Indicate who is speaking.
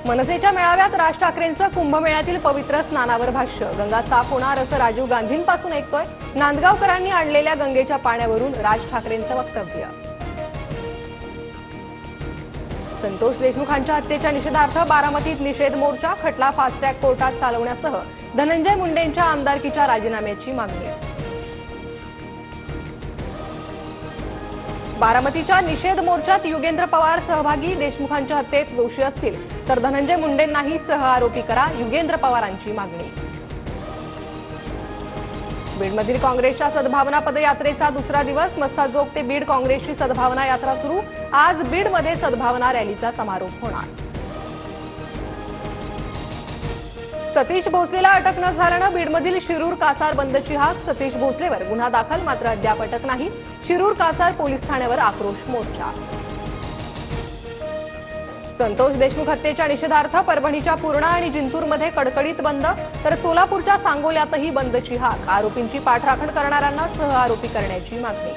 Speaker 1: मनसेच्या मेळाव्यात राज ठाकरेंचं कुंभमेळ्यातील पवित्र स्नानावर भाष्य। गंगा साफ होणार असं राजीव गांधींपासून ऐकतोय। नांदगावकरांनी आणलेल्या गंगेच्या पाण्यावरून राज ठाकरेंचं वक्तव्य। संतोष देशमुखांच्या हत्येच्या निषेधार्थ बारामतीत निषेध मोर्चा। खटला फास्ट ट्रॅक कोर्टात चालवण्यासह धनंजय मुंडेंच्या आमदारकीच्या राजीनाम्याची मागणी। बारामतीच्या निषेध मोर्चात युगेंद्र पवार सहभागी। देशमुखांच्या हत्येत दोषी असतील तर धनंजय मुंडेंनाही सहआरोपी करा, युगेंद्र पवारांची मागणी। बीडमधील काँग्रेसच्या सद्भावना पदयात्रेचा दुसरा दिवस। मस्साजोग ते बीड काँग्रेसची सद्भावना यात्रा सुरू। आज बीडमध्ये सद्भावना रॅलीचा समारोप होणार। सतीश भोसलेला अटक न झाल्यानं बीडमधील शिरूर कासार बंदची हाक। सतीश भोसलेवर गुन्हा दाखल, मात्र अद्याप अटक नाही। शिरूर कासार पोलीस ठाण्यावर आक्रोश मोर्चा। संतोष देशमुख हत्येच्या निषेधार्थ परभणीच्या पूर्णा आणि जिंतूरमध्ये कडकडीत बंद, तर सोलापूरच्या सांगोल्यातही बंदची हाक। आरोपींची पाठराखण करणाऱ्यांना सहआरोपी करण्याची मागणी।